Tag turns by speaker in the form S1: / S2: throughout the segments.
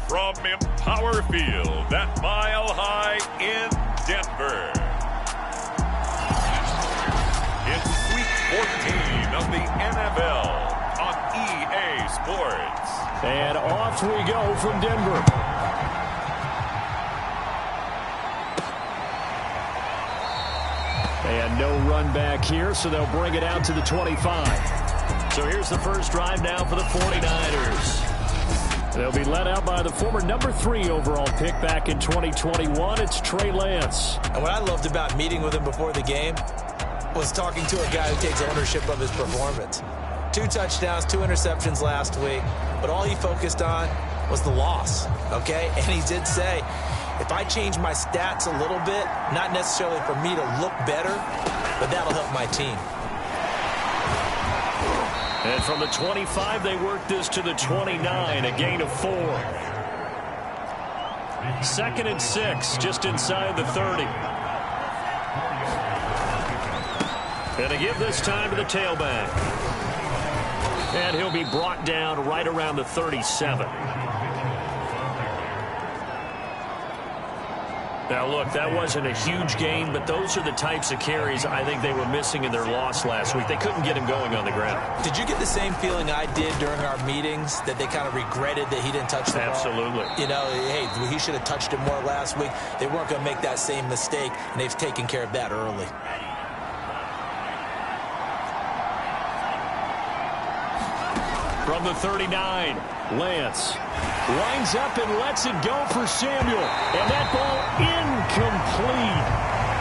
S1: from Empower Field at Mile High in Denver. It's Week 14 of the NFL on EA Sports.
S2: And off we go from Denver. And no run back here, so they'll bring it out to the 25. So here's the first drive now for the 49ers. They'll be led out by the former number 3 overall pick back in 2021. It's Trey Lance.
S3: And what I loved about meeting with him before the game was talking to a guy who takes ownership of his performance. 2 touchdowns, 2 interceptions last week, but all he focused on was the loss, okay? And he did say, if I change my stats a little bit, not necessarily for me to look better, but that'll help my team.
S2: And from the 25, they work this to the 29, a gain of 4. 2nd and 6, just inside the 30. And they give this time to the tailback. And he'll be brought down right around the 37. Now, look, that wasn't a huge gain, but those are the types of carries I think they were missing in their loss last week. They couldn't get him going on the ground.
S3: Did you get the same feeling I did during our meetings, that they kind of regretted that he didn't touch the ball?
S2: Absolutely.
S3: You know, hey, he should have touched it more last week. They weren't going to make that same mistake, and they've taken care of that early.
S2: From the 39, Lance lines up and lets it go for Samuel. And that ball incomplete.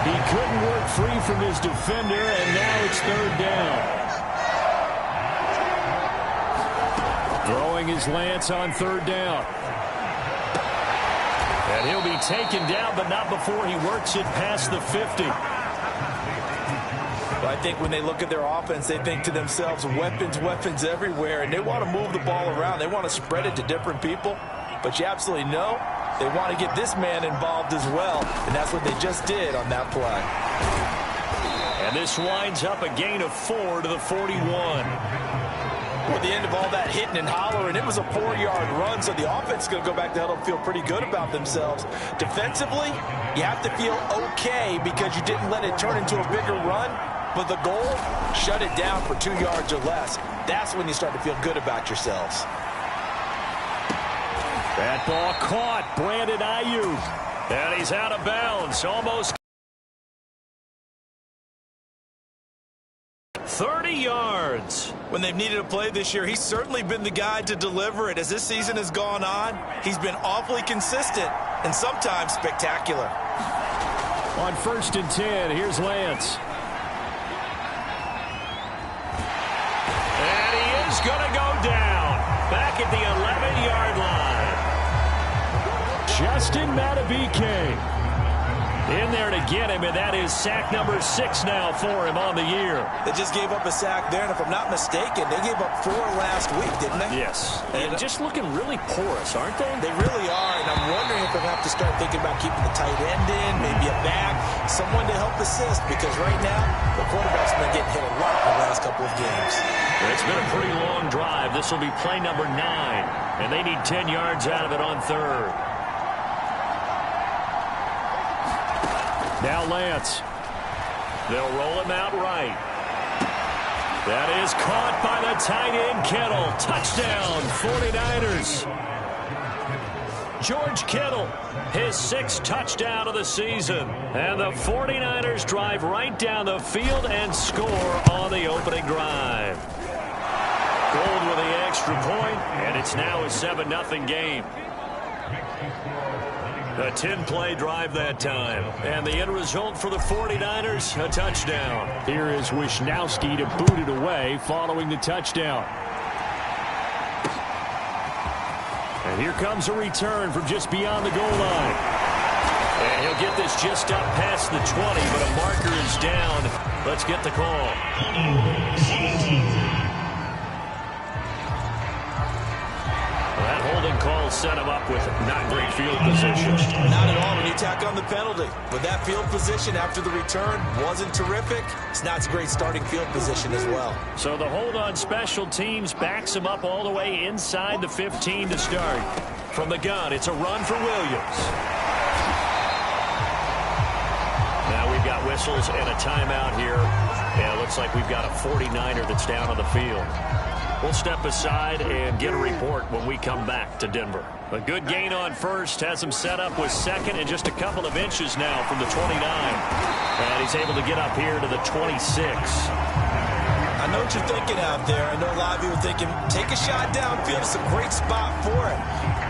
S2: He couldn't work free from his defender, and now it's 3rd down. Throwing is Lance on 3rd down. And he'll be taken down, but not before he works it past the 50.
S3: I think when they look at their offense, they think to themselves, weapons, weapons everywhere, and they want to move the ball around. They want to spread it to different people, but you absolutely know they want to get this man involved as well, and that's what they just did on that play.
S2: And this winds up a gain of 4 to the 41.
S3: At the end of all that hitting and hollering, it was a 4-yard run, so the offense is going to go back to huddle and feel pretty good about themselves. Defensively, you have to feel okay because you didn't let it turn into a bigger run. But the goal, shut it down for 2 yards or less. That's when you start to feel good about yourselves.
S2: That ball caught. Brandon Ayuk. And he's out of bounds. Almost 30 yards.
S3: When they've needed a play this year, he's certainly been the guy to deliver it. As this season has gone on, he's been awfully consistent and sometimes spectacular.
S2: On 1st and 10, here's Lance. Is going to go down back at the 11-yard line. Justin Madubuike in there to get him, and that is sack number 6 now for him on the year.
S3: They just gave up a sack there, and if I'm not mistaken, they gave up 4 last week, didn't they?
S2: Yes. And just looking really porous, aren't they?
S3: They really are, and I'm wondering if they'll have to start thinking about keeping the tight end in, maybe a back, someone to help assist, because right now, the quarterback's been getting hit a lot in the last couple of games.
S2: It's been a pretty long drive. This will be play number 9, and they need 10 yards out of it on 3rd. Now Lance. They'll roll him out right. That is caught by the tight end Kittle. Touchdown, 49ers. George Kittle, his 6th touchdown of the season. And the 49ers drive right down the field and score on the opening drive. Gold with the extra point, and it's now a 7-0 game. A 10-play drive that time. And the end result for the 49ers, a touchdown. Here is Wisnowski to boot it away following the touchdown. And here comes a return from just beyond the goal line. And he'll get this just up past the 20, but a marker is down. Let's get the call. That holding call set him up with not great field position.
S3: Not at all when you tack on the penalty. But that field position after the return wasn't terrific. It's not a great starting field position as well.
S2: So the hold on special teams backs him up all the way inside the 15 to start. From the gun, it's a run for Williams. Now we've got whistles and a timeout here. And it looks like we've got a 49er that's down on the field. We'll step aside and get a report when we come back to Denver. A good gain on first has him set up with second and just a couple of inches now from the 29. And he's able to get up here to the 26.
S3: I know what you're thinking out there. I know a lot of you are thinking, take a shot downfield. It's a great spot for it.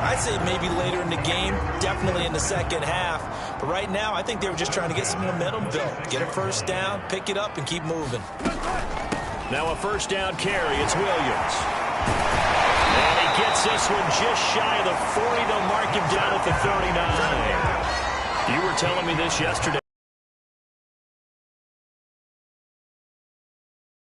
S3: I'd say maybe later in the game, definitely in the second half. But right now, I think they were just trying to get some momentum built. Get a first down, pick it up, and keep moving.
S2: Now a first down carry. It's Williams. And he gets this one just shy of the 40. They'll mark him down at the 39. You were telling me this yesterday.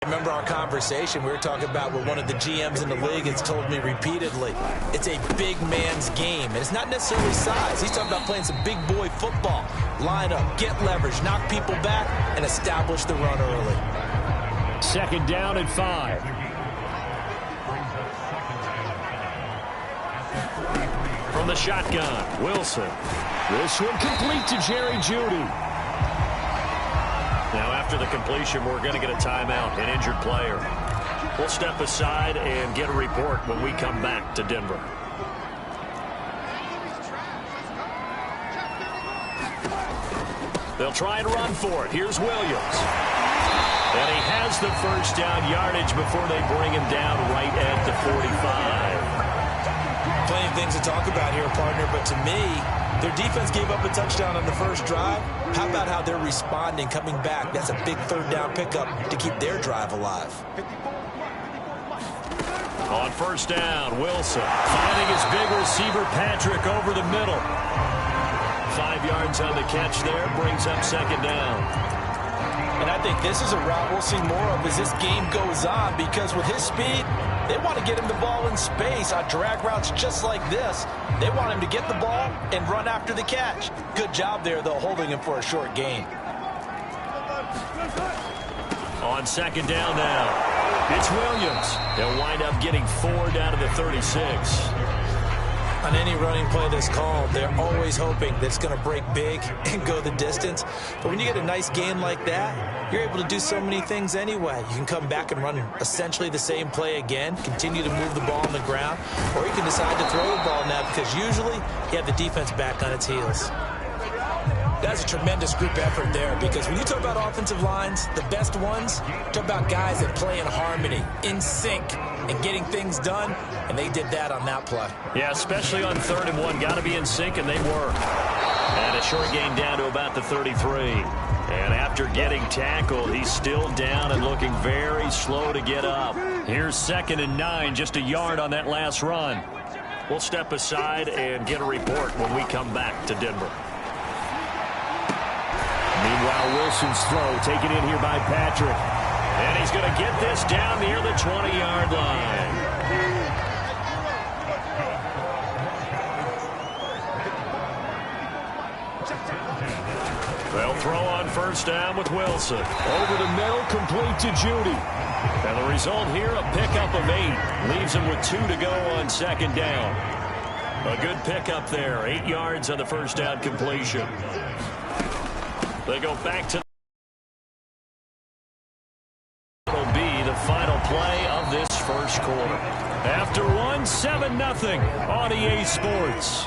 S3: Remember our conversation we were talking about with one of the GMs in the league has told me repeatedly, it's a big man's game. And it's not necessarily size. He's talking about playing some big boy football. Line up, get leverage, knock people back, and establish the run early.
S2: Second down and 5. From the shotgun, Wilson. This one complete to Jerry Jeudy. Now, after the completion, we're going to get a timeout, an injured player. We'll step aside and get a report when we come back to Denver. They'll try and run for it. Here's Williams. And he has the first down yardage before they bring him down right at the 45.
S3: Plenty of things to talk about here, partner, but to me, their defense gave up a touchdown on the first drive. How about how they're responding, coming back? That's a big third down pickup to keep their drive alive.
S2: On first down, Wilson finding his big receiver, Patrick, over the middle. 5 yards on the catch there, brings up second down.
S3: And I think this is a route we'll see more of as this game goes on, because with his speed, they want to get him the ball in space on drag routes just like this. They want him to get the ball and run after the catch. Good job there, though, holding him for a short gain.
S2: On second down now, it's Williams. They'll wind up getting 4 down to the 36.
S3: On any running play that's called, they're always hoping that it's going to break big and go the distance. But when you get a nice gain like that, you're able to do so many things anyway. You can come back and run essentially the same play again, continue to move the ball on the ground, or you can decide to throw the ball now because usually you have the defense back on its heels. That's a tremendous group effort there, because when you talk about offensive lines, the best ones, talk about guys that play in harmony, in sync, and getting things done, and they did that on that play.
S2: Yeah, especially on 3rd and 1. Got to be in sync, and they were. And a short gain down to about the 33. And after getting tackled, he's still down and looking very slow to get up. Here's 2nd and 9, just a yard on that last run. We'll step aside and get a report when we come back to Denver. Meanwhile, Wilson's throw taken in here by Patrick. And he's going to get this down near the 20-yard line. They'll throw on first down with Wilson. Over the middle, complete to Jeudy. And the result here, a pickup of 8. Leaves him with 2 to go on second down. A good pickup there. 8 yards on the first down completion. They go back to will be the final play of this first quarter. After one, 7-0 on EA Sports.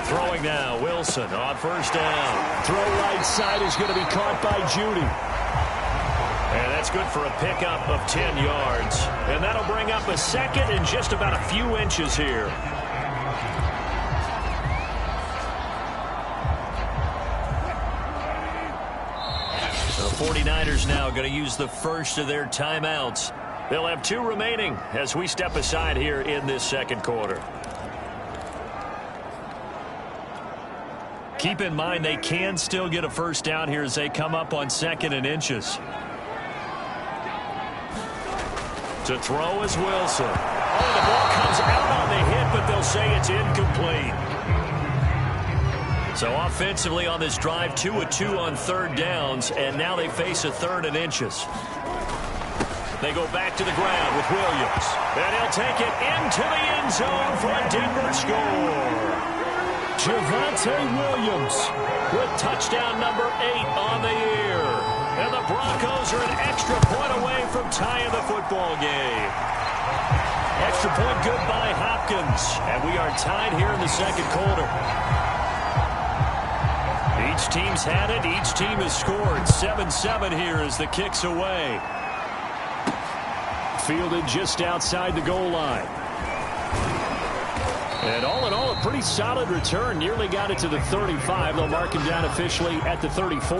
S2: Throwing now, Wilson on first down. Throw right side is going to be caught by Jeudy. And that's good for a pickup of 10 yards. And that'll bring up a second and just about a few inches here. The 49ers now going to use the first of their timeouts. They'll have 2 remaining as we step aside here in this second quarter. Keep in mind they can still get a first down here as they come up on 2nd and inches. To throw is Wilson. Oh, the ball comes out on the hit. will say it's incomplete. So offensively on this drive, 2 of 2 on third downs, and now they face a third and inches. They go back to the ground with Williams. And he'll take it into the end zone for a Denver score. Javonte Williams with touchdown number 8 on the year. And the Broncos are an extra point away from tying the football game. Extra point good by Hopkins. And we are tied here in the second quarter. Each team's had it. Each team has scored. 7-7 here as the kick's away. Fielded just outside the goal line. And all in all, a pretty solid return. Nearly got it to the 35. They'll mark him down officially at the 34.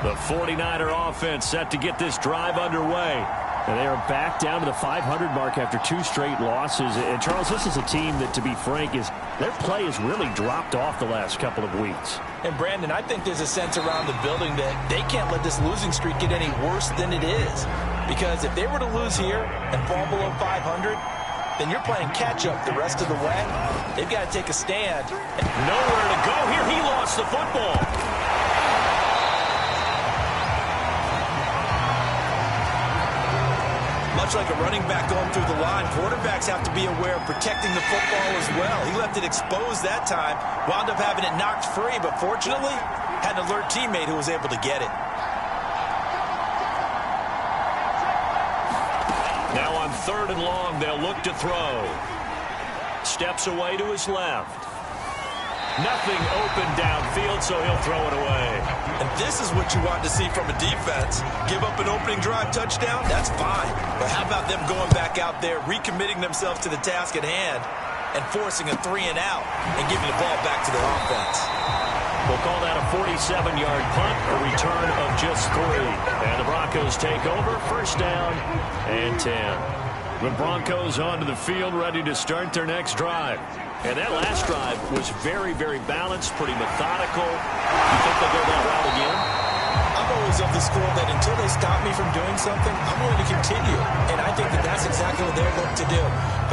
S2: The 49er offense set to get this drive underway. And they are back down to the 500 mark after 2 straight losses. And, Charles, this is a team that, to be frank, their play has really dropped off the last couple of weeks.
S3: And, Brandon, I think there's a sense around the building that they can't let this losing streak get any worse than it is. Because if they were to lose here and fall below 500, then you're playing catch-up the rest of the way. They've got to take a stand.
S2: Nowhere to go here. He lost the football.
S3: Much like a running back going through the line, quarterbacks have to be aware of protecting the football as well. He left it exposed that time, wound up having it knocked free, but fortunately, had an alert teammate who was able to get it.
S2: Now on 3rd and long, they'll look to throw. Steps away to his left. Nothing open downfield, so he'll throw it away.
S3: And this is what you want to see from a defense. Give up an opening drive touchdown, that's fine. But how about them going back out there, recommitting themselves to the task at hand, and forcing a 3-and-out, and giving the ball back to their offense.
S2: We'll call that a 47-yard punt, a return of just 3. And the Broncos take over, 1st down and 10. The Broncos onto the field, ready to start their next drive. And that last drive was very, very balanced, pretty methodical. You think they'll go that route again?
S3: I'm always of the school that until they stop me from doing something, I'm going to continue. And I think that that's exactly what they're going to do.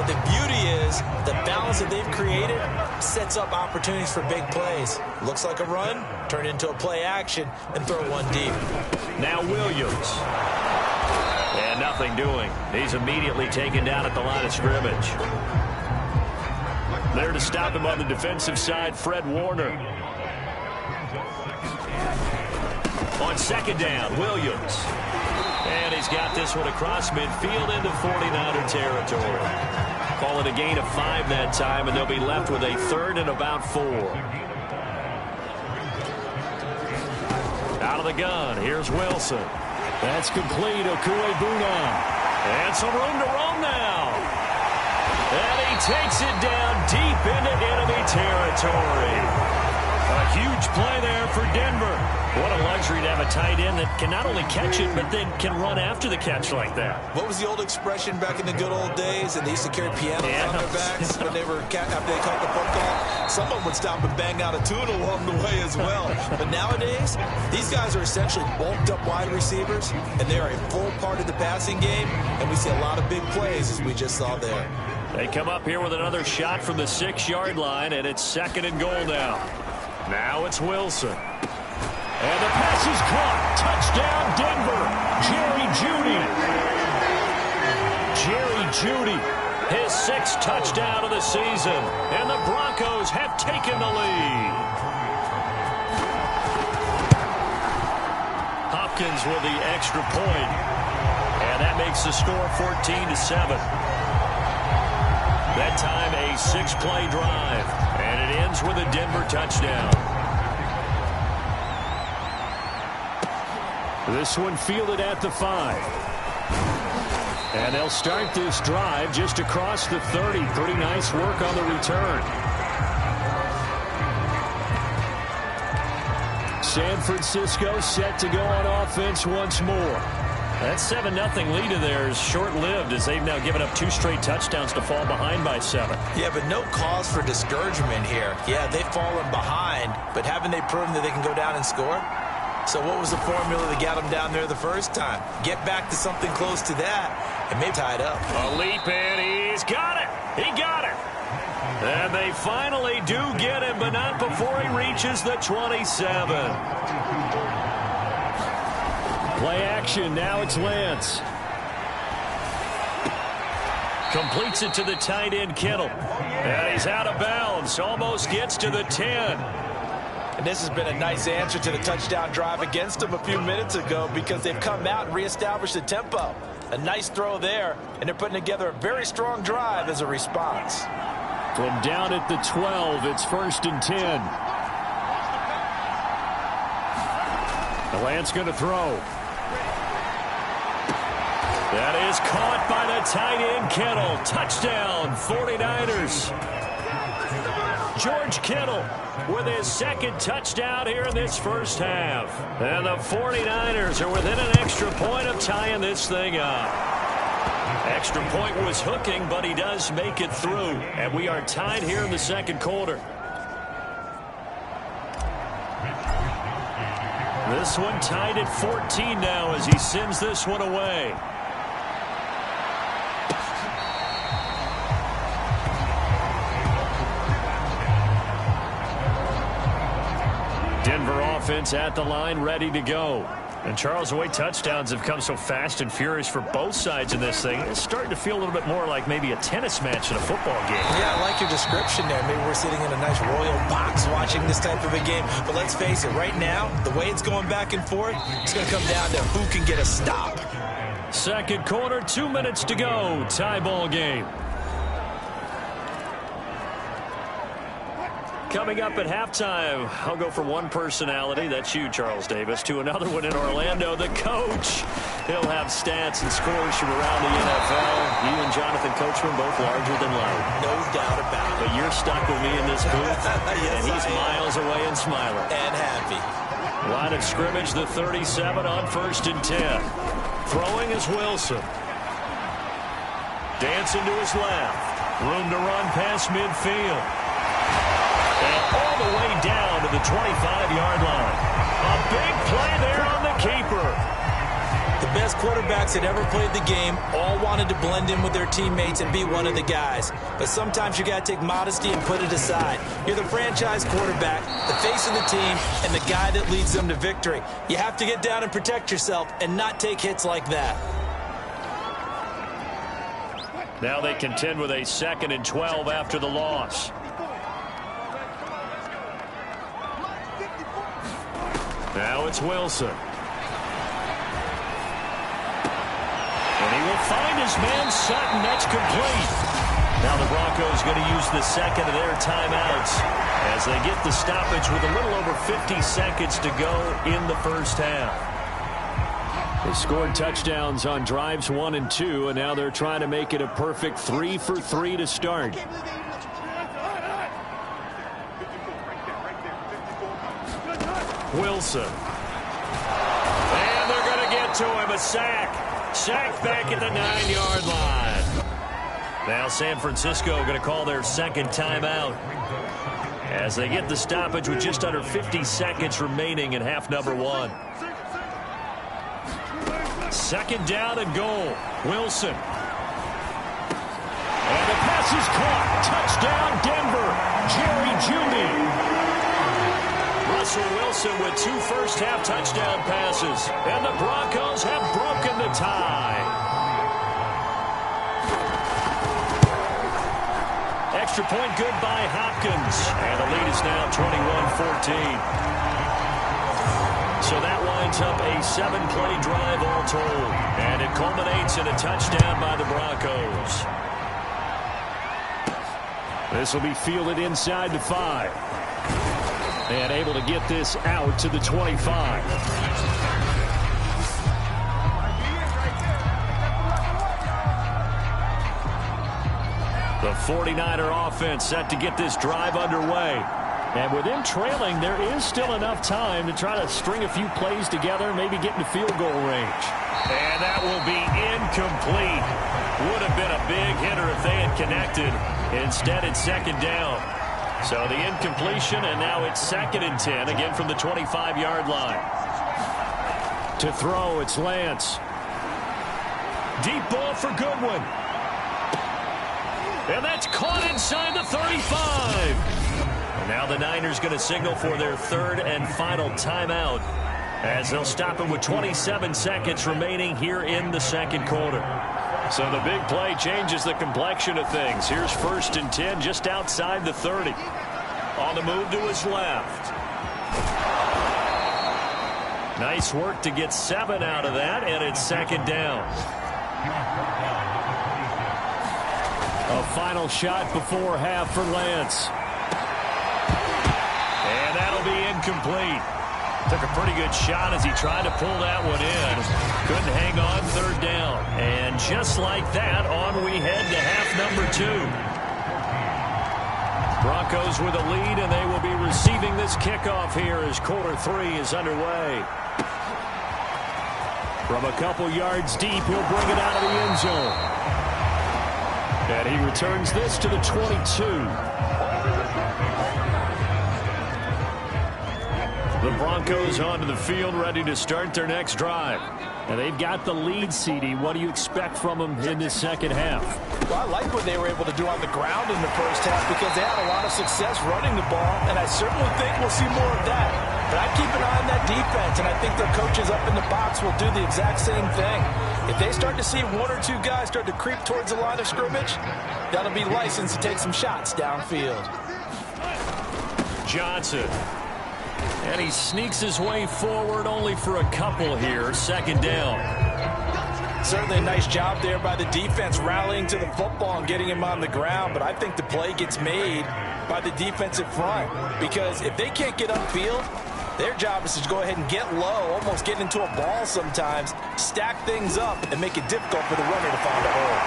S3: But the beauty is the balance that they've created sets up opportunities for big plays. Looks like a run, turn into a play action, and throw one deep.
S2: Now Williams. And nothing doing. He's immediately taken down at the line of scrimmage. There to stop him on the defensive side, Fred Warner. On 2nd down, Williams. And he's got this one across midfield into 49er territory. Call it a gain of 5 that time, and they'll be left with a 3rd and about 4. Out of the gun, here's Wilson. That's complete, Okuebuna. And some room to roam now. And he takes it down deep into enemy territory. A huge play there for Denver. What a luxury to have a tight end that can not only catch it, but then can run after the catch like that.
S3: What was the old expression back in the good old days? And they used to carry pianos on their backs when they were after they caught the football. Someone would stop and bang out a tune along the way as well. But nowadays, these guys are essentially bulked up wide receivers, and they're a full part of the passing game. And we see a lot of big plays, as we just saw there.
S2: They come up here with another shot from the 6-yard line, and it's 2nd and goal now. Now it's Wilson. And the pass is caught. Touchdown, Denver. Jerry Jeudy, his 6th touchdown of the season. And the Broncos have taken the lead. Hopkins with the extra point. And that makes the score 14-7. That time a 6-play drive, and it ends with a Denver touchdown. This one fielded at the 5. And they'll start this drive just across the 30. Pretty nice work on the return. San Francisco set to go on offense once more. That 7-0 lead of theirs short-lived as they've now given up 2 straight touchdowns to fall behind by 7.
S3: Yeah, but no cause for discouragement here. Yeah, they've fallen behind, but haven't they proven that they can go down and score? So what was the formula that got them down there the first time? Get back to something close to that, and maybe tied up.
S2: A leap in. He's got it. He got it. And they finally do get him, but not before he reaches the 27. Play action. Now it's Lance. Completes it to the tight end, Kittle. And he's out of bounds. Almost gets to the 10.
S3: And this has been a nice answer to the touchdown drive against them a few minutes ago because they've come out and reestablished the tempo. A nice throw there, and they're putting together a very strong drive as a response.
S2: From down at the 12, it's 1st and 10. Lance going to throw. That is caught by the tight end, Kittle. Touchdown, 49ers. George Kittle with his second touchdown here in this first half. And the 49ers are within an extra point of tying this thing up. Extra point was hooking, but he does make it through. And we are tied here in the second quarter. This one tied at 14 now as he sends this one away. Denver offense at the line, ready to go. And Charles, the way touchdowns have come so fast and furious for both sides in this thing, it's starting to feel a little bit more like maybe a tennis match in a football game.
S3: Yeah, I like your description there. Maybe we're sitting in a nice royal box watching this type of a game. But let's face it, right now, the way it's going back and forth, it's going to come down to who can get a stop.
S2: Second quarter, 2 minutes to go. Tie ball game. Coming up at halftime, I'll go from one personality, that's you, Charles Davis, to another one in Orlando, the coach. He'll have stats and scores from around the NFL. You and Jonathan Coachman both larger than life.
S3: No doubt about it.
S2: But you're stuck with me in this booth,
S3: yes,
S2: and he's miles away and smiling.
S3: And happy.
S2: Line of scrimmage, the 37 on 1st and 10. Throwing is Wilson. Dancing to his left. Room to run past midfield. And all the way down to the 25-yard line. A big play there on the keeper.
S3: The best quarterbacks that ever played the game all wanted to blend in with their teammates and be one of the guys. But sometimes you got to take modesty and put it aside. You're the franchise quarterback, the face of the team, and the guy that leads them to victory. You have to get down and protect yourself and not take hits like that.
S2: Now they contend with a 2nd and 12 after the loss. Now it's Wilson. And he will find his man Sutton. That's complete. Now the Broncos going to use the second of their timeouts as they get the stoppage with a little over 50 seconds to go in the first half. They scored touchdowns on drives 1 and 2, and now they're trying to make it a perfect 3 for 3 to start. Wilson. And they're going to get to him. A sack. Sack back at the 9-yard line. Now San Francisco going to call their second timeout as they get the stoppage with just under 50 seconds remaining in half number 1. 2nd down and goal. Wilson. And the pass is caught. Touchdown Denver. Jerry Jeudy. Russell Wilson with 2 first-half touchdown passes. And the Broncos have broken the tie. Extra point good by Hopkins. And the lead is now 21-14. So that winds up a 7-play drive all told. And it culminates in a touchdown by the Broncos. This will be fielded inside the 5. And able to get this out to the 25. The 49er offense set to get this drive underway. And with them trailing, there is still enough time to try to string a few plays together, maybe get into field goal range. And that will be incomplete. Would have been a big hitter if they had connected. Instead, it's 2nd down. So the incompletion, and now it's 2nd and 10, again from the 25-yard line. To throw, it's Lance. Deep ball for Goodwin. And that's caught inside the 35. And now the Niners going to signal for their third and final timeout as they'll stop it with 27 seconds remaining here in the second quarter.
S4: So the big play changes the complexion of things. Here's 1st and 10 just outside the 30. On the move to his left.
S2: Nice work to get 7 out of that, and it's 2nd down. A final shot before half for Lance. And that'll be incomplete. Took a pretty good shot as he tried to pull that one in. Couldn't hang on 3rd down. And just like that, on we head to half number 2. Broncos with a lead, and they will be receiving this kickoff here as quarter 3 is underway. From a couple yards deep, he'll bring it out of the end zone. And he returns this to the 22. The Broncos onto the field, ready to start their next drive. And they've got the lead, CD. What do you expect from them in this second half?
S3: Well, I like what they were able to do on the ground in the first half because they had a lot of success running the ball, and I certainly think we'll see more of that. But I keep an eye on that defense, and I think their coaches up in the box will do the exact same thing. If they start to see 1 or 2 guys start to creep towards the line of scrimmage, that'll be licensed to take some shots downfield.
S2: Johnson. And he sneaks his way forward only for a couple here. 2nd down.
S3: Certainly a nice job there by the defense rallying to the football and getting him on the ground, but I think the play gets made by the defensive front because if they can't get upfield, their job is to go ahead and get low, almost get into a ball sometimes, stack things up, and make it difficult for the runner to find a hole.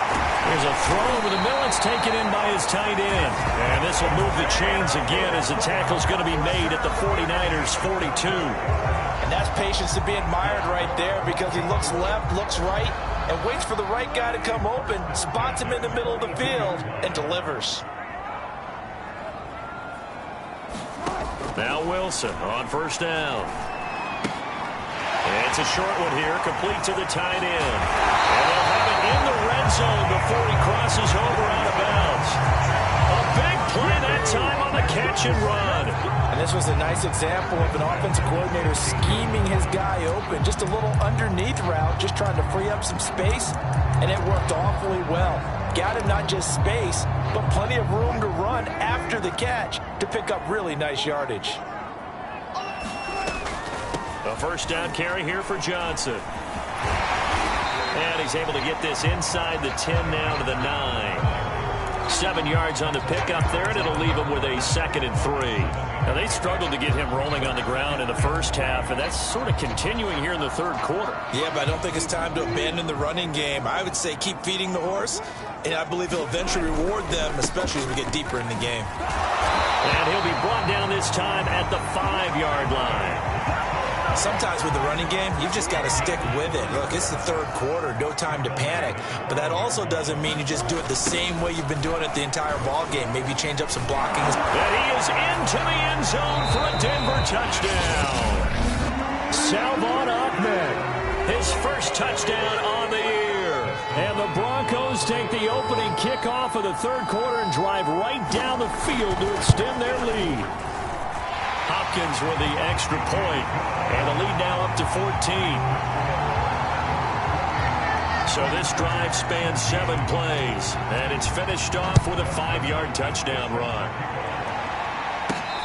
S2: There's a throw over the middle. It's taken in by his tight end. And this will move the chains again as the tackle's going to be made at the 49ers' 42.
S3: And that's patience to be admired right there because he looks left, looks right, and waits for the right guy to come open, spots him in the middle of the field, and delivers.
S2: Now Wilson on 1st down. It's a short one here, complete to the tight end. And they'll have it in the red zone before he crosses over out of bounds. A big play that time on the catch and run.
S3: And this was a nice example of an offensive coordinator scheming his guy open. Just a little underneath route, just trying to free up some space, and it worked awfully well. Got him not just space, but plenty of room to run after the catch to pick up really nice yardage.
S2: A 1st down carry here for Johnson. And he's able to get this inside the 10 now to the 9. 7 yards on the pickup there, and it'll leave him with a 2nd and 3. Now, they struggled to get him rolling on the ground in the first half, and that's sort of continuing here in the 3rd quarter.
S3: Yeah, but I don't think it's time to abandon the running game. I would say keep feeding the horse, and I believe he'll eventually reward them, especially as we get deeper in the game.
S2: And he'll be brought down this time at the 5-yard line.
S3: Sometimes with the running game, you've just got to stick with it. Look, it's the 3rd quarter, no time to panic. But that also doesn't mean you just do it the same way you've been doing it the entire ball game. Maybe change up some blocking.
S2: And he is into the end zone for a Denver touchdown. Salvon Ahmed, his 1st touchdown on the year. And the Broncos take the opening kickoff of the 3rd quarter and drive right down the field to extend their lead. Hopkins with the extra point, and the lead now up to 14. So this drive spans 7 plays, and it's finished off with a 5-yard touchdown run.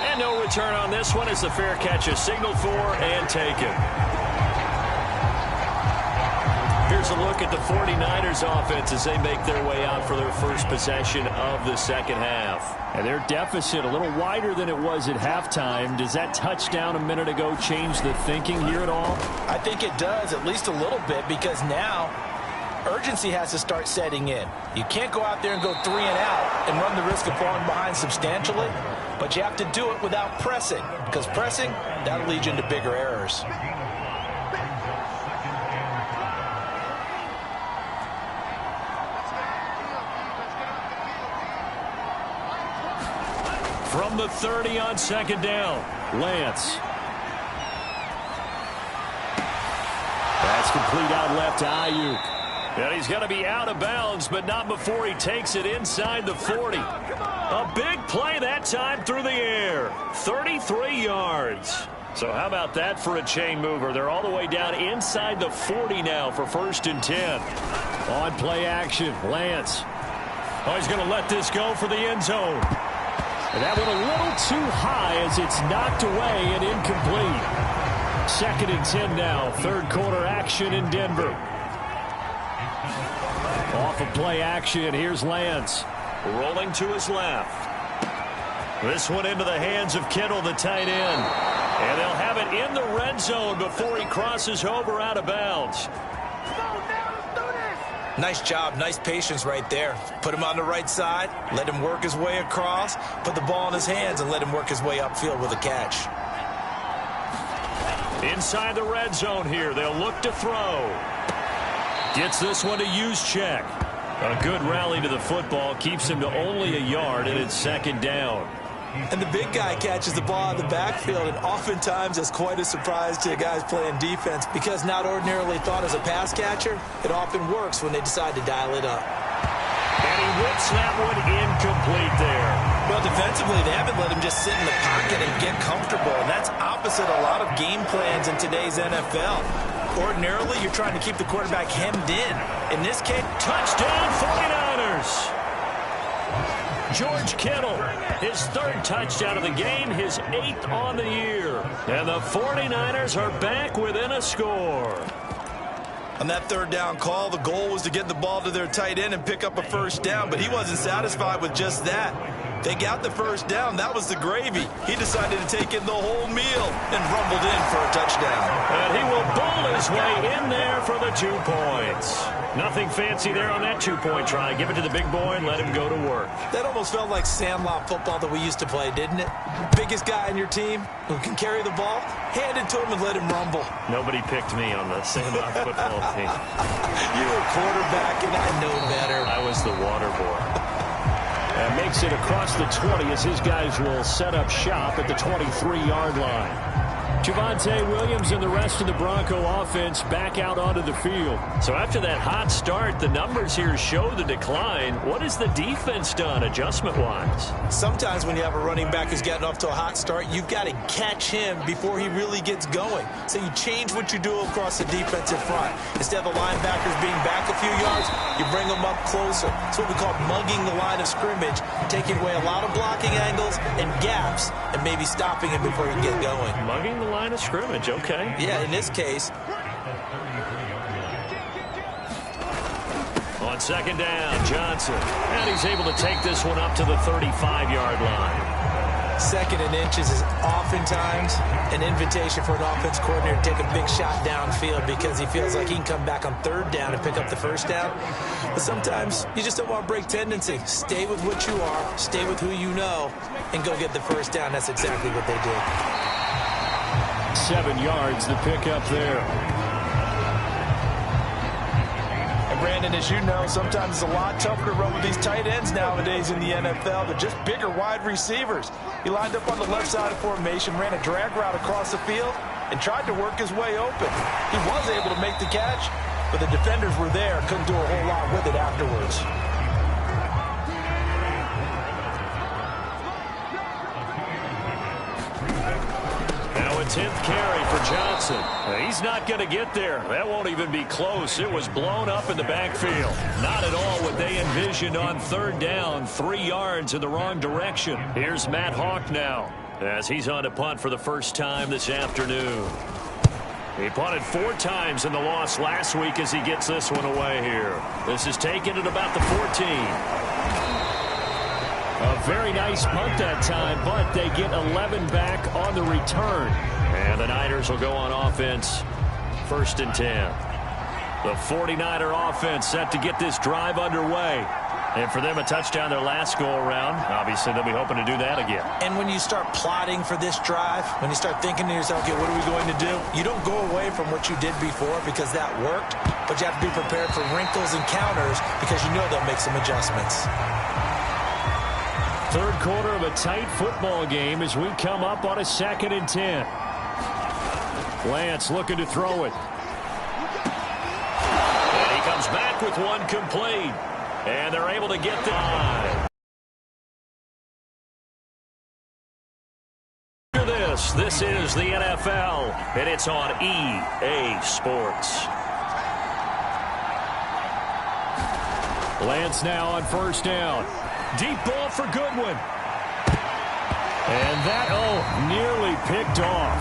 S2: And no return on this one as the fair catch is signaled for and taken. Here's a look at the 49ers offense as they make their way out for their first possession of the second half. And their deficit a little wider than it was at halftime. Does that touchdown a minute ago change the thinking here at all?
S3: I think it does, at least a little bit, because now urgency has to start setting in. You can't go out there and go 3 and out and run the risk of falling behind substantially, but you have to do it without pressing, because pressing, that'll lead you into bigger errors.
S2: From the 30 on 2nd down, Lance. That's complete out left to Ayuk. And he's going to be out of bounds, but not before he takes it inside the 40. A big play that time through the air. 33 yards. So how about that for a chain mover? They're all the way down inside the 40 now for 1st and 10. On play action, Lance. Oh, he's going to let this go for the end zone. And that one a little too high as it's knocked away and incomplete. 2nd and 10 now. 3rd quarter action in Denver. Off of play action, here's Lance. Rolling to his left. This one into the hands of Kittle, the tight end. And they'll have it in the red zone before he crosses over out of bounds.
S3: Nice job, nice patience right there. Put him on the right side, let him work his way across, put the ball in his hands, and let him work his way upfield with a catch.
S2: Inside the red zone here, they'll look to throw. Gets this one to use check. A good rally to the football, keeps him to only a yard, and it's 2nd down.
S3: And the big guy catches the ball in the backfield, and oftentimes it's quite a surprise to guys playing defense because not ordinarily thought as a pass catcher, it often works when they decide to dial it up.
S2: And he whips that one incomplete there.
S3: Well, defensively, they haven't let him just sit in the pocket and get comfortable, and that's opposite a lot of game plans in today's NFL. Ordinarily, you're trying to keep the quarterback hemmed in. In this case,
S2: touchdown 49ers. George Kittle, his 3rd touchdown of the game, his 8th on the year. And the 49ers are back within a score.
S3: On that 3rd down call, the goal was to get the ball to their tight end and pick up a 1st down, but he wasn't satisfied with just that. They got the 1st down. That was the gravy. He decided to take in the whole meal and rumbled in for a touchdown.
S2: And he will bowl his way in there for the 2 points. Nothing fancy there on that 2-point try. Give it to the big boy and let him go to work.
S3: That almost felt like sandlot football that we used to play, didn't it? Biggest guy on your team who can carry the ball, hand it to him and let him rumble.
S2: Nobody picked me on the sandlot football team.
S3: You were quarterback, and I know better.
S2: I was the water boy. And makes it across the 20 as his guys will set up shop at the 23-yard line. Javonte Williams and the rest of the Bronco offense back out onto the field. So after that hot start, the numbers here show the decline. What has the defense done adjustment-wise?
S3: Sometimes when you have a running back who's gotten off to a hot start, you've got to catch him before he really gets going. So you change what you do across the defensive front. Instead of the linebackers being back a few yards, you bring them up closer. It's what we call mugging the line of scrimmage, taking away a lot of blocking angles and gaps and maybe stopping him before he can get going.
S2: Mugging the line of scrimmage, okay.
S3: Yeah, in this case.
S2: On 2nd down, Johnson. And he's able to take this one up to the 35-yard line.
S3: 2nd and inches is oftentimes an invitation for an offense coordinator to take a big shot downfield because he feels like he can come back on 3rd down and pick up the 1st down. But sometimes you just don't want to break tendency. Stay with what you are, stay with who you know, and go get the 1st down. That's exactly what they did.
S2: 7 yards, the pickup there.
S5: And Brandon, as you know, sometimes it's a lot tougher to run with these tight ends nowadays in the NFL. They're just bigger wide receivers. He lined up on the left side of formation, ran a drag route across the field, and tried to work his way open. He was able to make the catch, but the defenders were there, couldn't do a whole lot with it afterwards.
S2: Now a 10th carry for Johnson. He's not going to get there. That won't even be close. It was blown up in the backfield. Not at all what they envisioned on 3rd down. 3 yards in the wrong direction. Here's Matt Hawk now as he's on to punt for the first time this afternoon. He punted 4 times in the loss last week as he gets this one away here. This is taken at about the 14. A very nice punt that time, but they get 11 back on the return. And the Niners will go on offense, 1st and 10. The 49er offense set to get this drive underway. And for them, a touchdown their last go-around. Obviously, they'll be hoping to do that again.
S3: And when you start plotting for this drive, when you start thinking to yourself, okay, what are we going to do? You don't go away from what you did before because that worked, but you have to be prepared for wrinkles and counters because you know they'll make some adjustments.
S2: 3rd quarter of a tight football game as we come up on a 2nd and 10. Lance looking to throw it. And he comes comes back with one complete. And they're able to get the line. This is the NFL, and it's on EA Sports.
S4: Lance now on first down. Deep ball for Goodwin. And that, nearly picked off.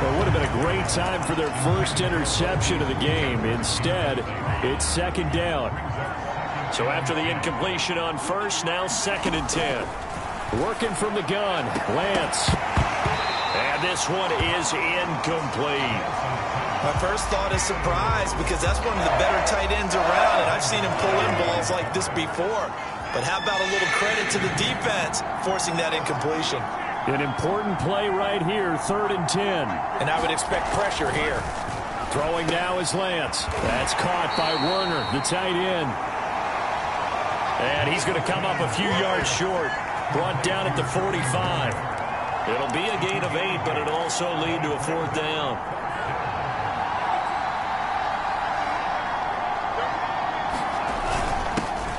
S4: It would have been a great time for their first interception of the game. Instead, it's second down.
S2: So after the incompletion on first, now 2nd and 10.
S4: Working from the gun, Lance.
S2: And this one is incomplete.
S5: My first thought is surprise because that's one of the better tight ends around, and I've seen him pull in balls like this before. But how about a little credit to the defense forcing that incompletion?
S4: An important play right here, 3rd and 10.
S5: And I would expect pressure here.
S4: Throwing now is Lance. That's caught by Werner, the tight end.
S2: And he's going to come up a few yards short. Brought down at the 45. It'll be a gain of 8, but it'll also lead to a 4th down.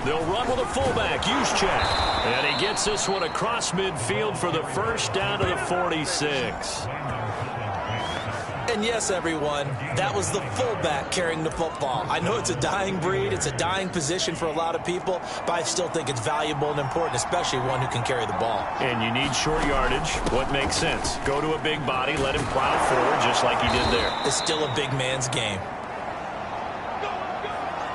S2: They'll run with a fullback, Juszczyk. And he gets this one across midfield for the first down to the 46.
S3: And yes, everyone, that was the fullback carrying the football. I know it's a dying breed, it's a dying position for a lot of people, but I still think it's valuable and important, especially one who can carry the ball.
S2: And you need short yardage. What makes sense? Go to a big body, let him plow forward just like he did there.
S3: It's still a big man's game.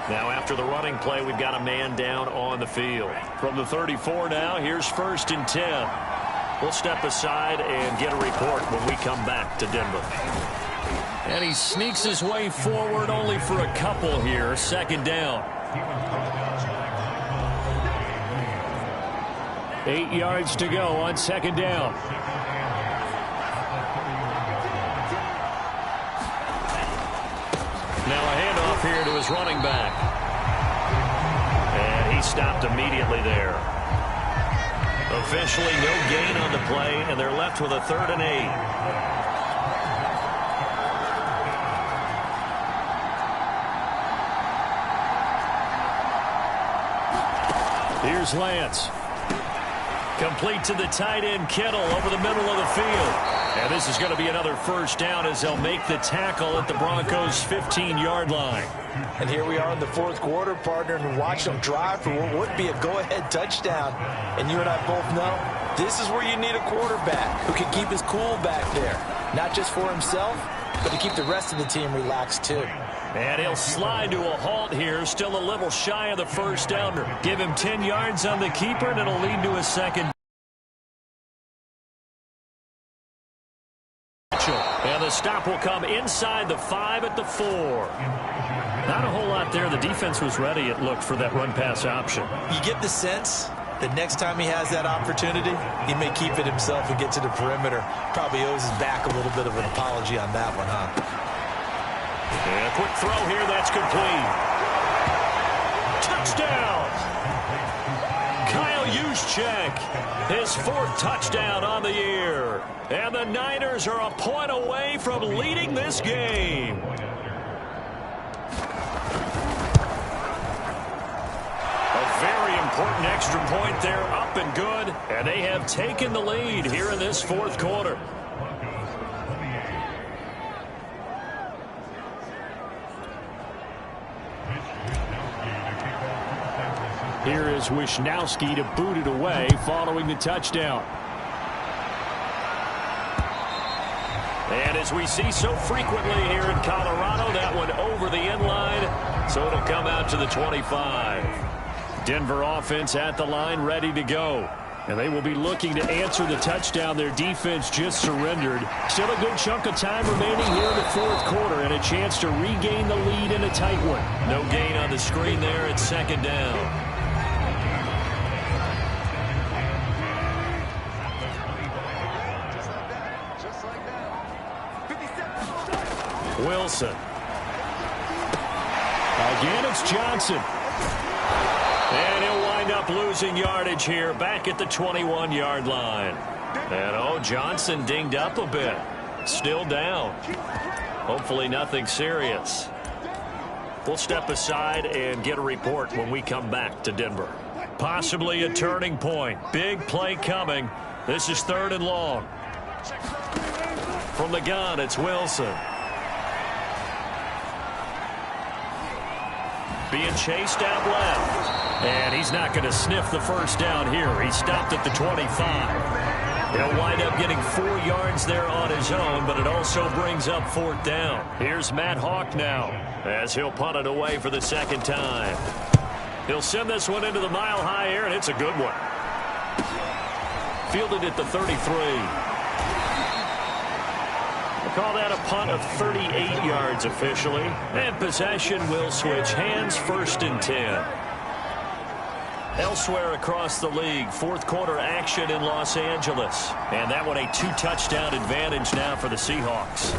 S2: Now after the running play, we've got a man down on the field. From the 34 now, here's 1st and 10. We'll step aside and get a report when we come back to Denver.
S4: And he sneaks his way forward only for a couple here. 2nd down. 8 yards to go on 2nd down.
S2: Now a handoff here to his running back. And he stopped immediately there. Officially no gain on the play, and they're left with a 3rd and 8.
S4: Here's Lance.
S2: Complete to the tight end, Kittle, over the middle of the field. And this is going to be another first down as they'll make the tackle at the Broncos' 15-yard line.
S5: And here we are in the 4th quarter, partner, and watch them drive for what would be a go-ahead touchdown. And you and I both know this is where you need a quarterback who can keep his cool back there. Not just for himself, but to keep the rest of the team relaxed too.
S2: And he'll slide to a halt here, still a little shy of the first downer. Give him 10 yards on the keeper, and it'll lead to a 2nd. And the stop will come inside the 5 at the 4. Not a whole lot there. The defense was ready, it looked, for that run-pass option.
S5: You get the sense that next time he has that opportunity, he may keep it himself and get to the perimeter. Probably owes his back a little bit of an apology on that one, huh?
S2: And a quick throw here, that's complete. Touchdown! Kyle Juszczyk, his 4th touchdown on the year. And the Niners are a point away from leading this game. A very important extra point there, up and good. And they have taken the lead here in this 4th quarter.
S4: Here is Wisnowski to boot it away following the touchdown.
S2: And as we see so frequently here in Colorado, that one over the end line, so it'll come out to the 25.
S4: Denver offense at the line, ready to go. And they will be looking to answer the touchdown their defense just surrendered. Still a good chunk of time remaining here in the 4th quarter and a chance to regain the lead in a tight one.
S2: No gain on the screen there at 2nd down. Wilson.
S4: Again, it's Johnson.
S2: And he'll wind up losing yardage here back at the 21-yard line. And, Johnson dinged up a bit. Still down. Hopefully nothing serious. We'll step aside and get a report when we come back to Denver. Possibly a turning point. Big play coming. This is 3rd and long. From the gun, it's Wilson. Being chased out left. And he's not going to sniff the first down here. He stopped at the 25. He'll wind up getting 4 yards there on his own, but it also brings up 4th down. Here's Matt Hawk now as he'll punt it away for the 2nd time. He'll send this one into the mile-high air, and it's a good one. Fielded at the 33. Call that a punt of 38 yards officially. And possession will switch hands, 1st and 10. Elsewhere across the league, 4th quarter action in Los Angeles. And that one a 2-touchdown advantage now for the Seahawks.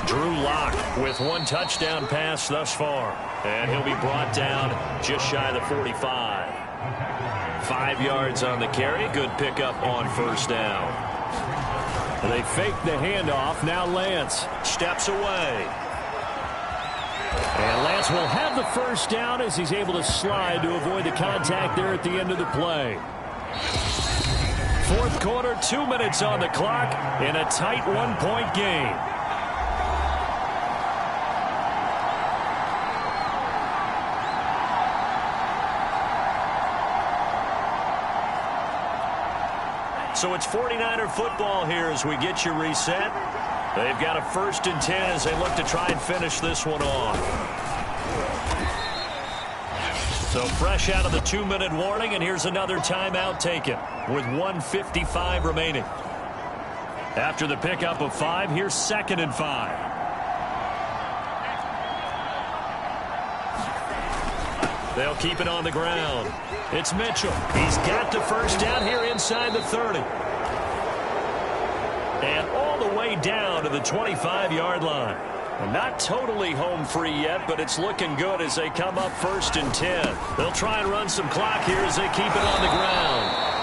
S2: Drew Lock with 1 touchdown pass thus far. And he'll be brought down just shy of the 45. 5 yards on the carry. Good pickup on 1st down.
S4: They fake the handoff. Now Lance
S2: steps away.
S4: And Lance will have the 1st down as he's able to slide to avoid the contact there at the end of the play. 4th quarter, 2 minutes on the clock in a tight 1-point game.
S2: So it's 49er football here as we get you reset. They've got a 1st and 10 as they look to try and finish this one off. So fresh out of the 2-minute warning, and here's another timeout taken with 1:55 remaining. After the pickup of 5, here's 2nd and 5. They'll keep it on the ground. It's Mitchell. He's got the 1st down here inside the 30. And all the way down to the 25-yard line. And not totally home free yet, but it's looking good as they come up 1st and 10. They'll try and run some clock here as they keep it on the ground.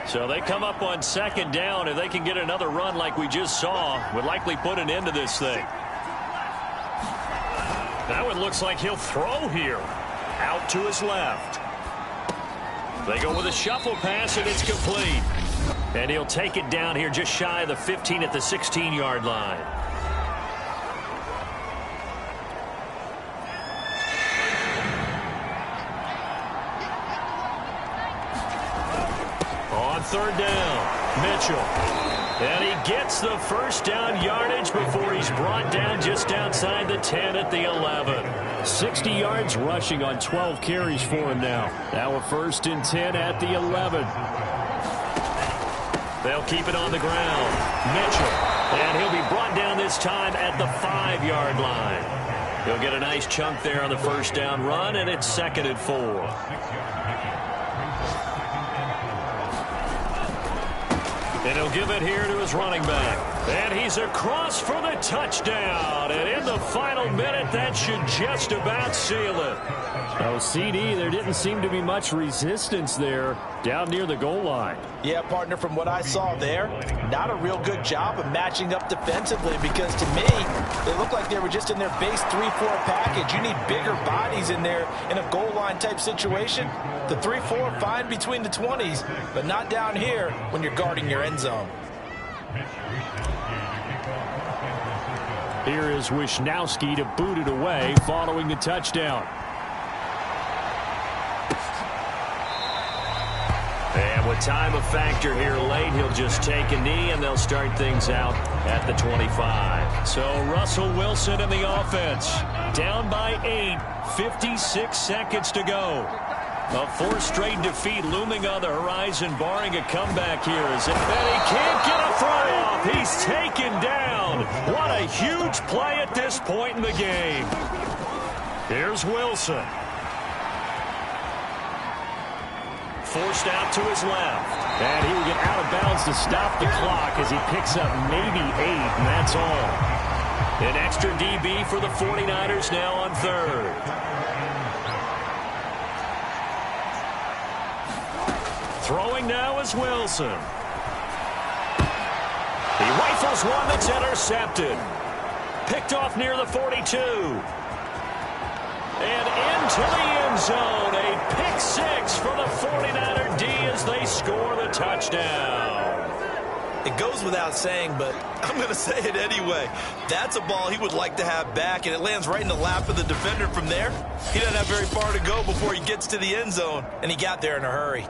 S2: So they come up on 2nd down. If they can get another run like we just saw, would likely put an end to this thing. That one looks like he'll throw here. Out to his left. They go with a shuffle pass, and it's complete. And he'll take it down here just shy of the 15 at the 16-yard line. On 3rd down, Mitchell. And he gets the 1st down yardage before he's brought down just outside the 10 at the 11.
S4: 60 yards rushing on 12 carries for him now. Now a 1st and 10 at the 11.
S2: They'll keep it on the ground. Mitchell. And he'll be brought down this time at the 5-yard line. He'll get a nice chunk there on the 1st down run, and it's 2nd and 4. And he'll give it here to his running back. And he's across for the touchdown. And in the final minute, that should just about seal it.
S4: Oh, CD, there didn't seem to be much resistance there down near the goal line.
S5: Yeah, partner, from what I saw there, not a real good job of matching up defensively, because to me, they look like they were just in their base 3-4 package. You need bigger bodies in there in a goal line type situation. The 3-4 fine between the 20s, but not down here when you're guarding your end zone.
S4: Here is Wisnowski to boot it away following the touchdown.
S2: And with time a factor here late, he'll just take a knee, and they'll start things out at the 25. So Russell Wilson in the offense. Down by 8, 56 seconds to go. A 4th straight defeat looming on the horizon, barring a comeback here. And he can't get a throw off. He's taken down. What a huge play at this point in the game. Here's Wilson. Forced out to his left.
S4: And he will get out of bounds to stop the clock as he picks up maybe 8, and that's all.
S2: An extra DB for the 49ers now on 3rd. Throwing now is Wilson. rifles one that's intercepted. Picked off near the 42. And into the end zone. A pick six for the 49er D as they score the touchdown.
S3: It goes without saying, but I'm going to say it anyway. That's a ball he would like to have back, and it lands right in the lap of the defender from there. He doesn't have very far to go before he gets to the end zone, and he got there in a hurry.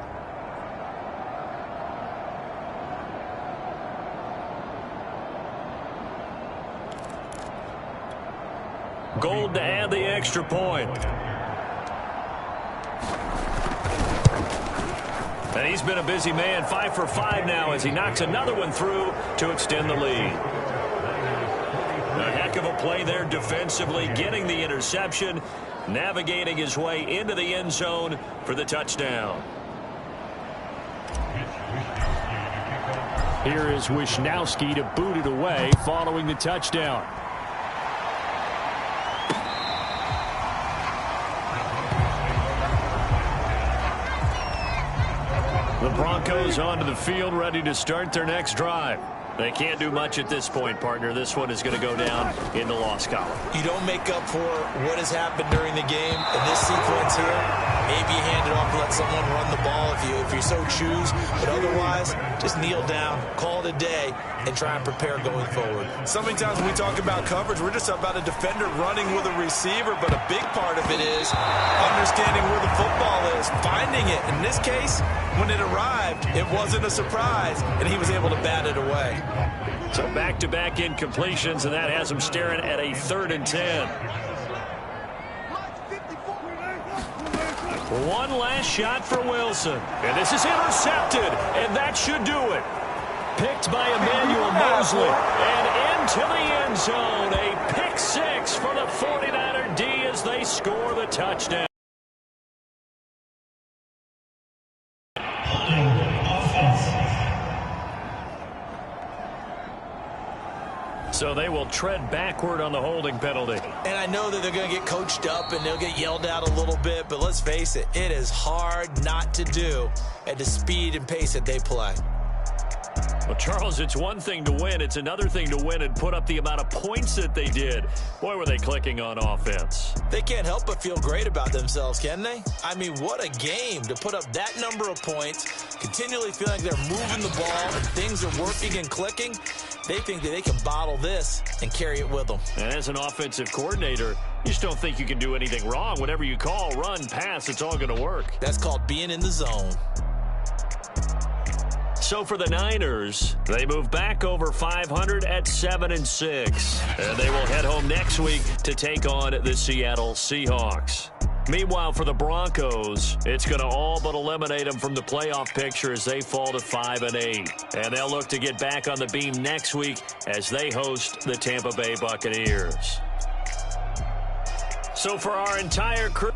S2: Gold to add the extra point. And he's been a busy man, 5 for 5 now as he knocks another one through to extend the lead. A heck of a play there defensively, getting the interception, navigating his way into the end zone for the touchdown.
S4: Here is Wisnowski to boot it away following the touchdown.
S2: The Broncos onto the field, ready to start their next drive. They can't do much at this point, partner. This one is going to go down in the loss column.
S3: You don't make up for what has happened during the game in this sequence here. Maybe you hand it off and let someone run the ball if you so choose. But otherwise, just kneel down, call it a day, and try and prepare going forward.
S5: So many times when we talk about coverage, we're just about a defender running with a receiver, but a big part of it is understanding where the football is, finding it. In this case, when it arrived, it wasn't a surprise, and he was able to bat it away.
S2: So back-to-back incompletions, and that has him staring at a 3rd and 10. One last shot for Wilson. And this is intercepted, and that should do it. Picked by Emmanuel Mosley. And into the end zone. A pick six for the 49er D as they score the touchdown. So they will tread backward on the holding penalty.
S3: And I know that they're going to get coached up and they'll get yelled at a little bit, but let's face it, it is hard not to do at the speed and pace that they play.
S2: Well, Charles, it's one thing to win. It's another thing to win and put up the amount of points that they did. Boy, were they clicking on offense.
S3: They can't help but feel great about themselves, can they? I mean, what a game to put up that number of points, continually feeling like they're moving the ball and things are working and clicking. They think that they can bottle this and carry it with them.
S2: And as an offensive coordinator, you just don't think you can do anything wrong. Whatever you call, run, pass, it's all going to work.
S3: That's called being in the zone.
S2: So for the Niners, they move back over 500 at 7-6. And they will head home next week to take on the Seattle Seahawks. Meanwhile, for the Broncos, it's going to all but eliminate them from the playoff picture as they fall to 5-8. And they'll look to get back on the beam next week as they host the Tampa Bay Buccaneers. So for our entire crew,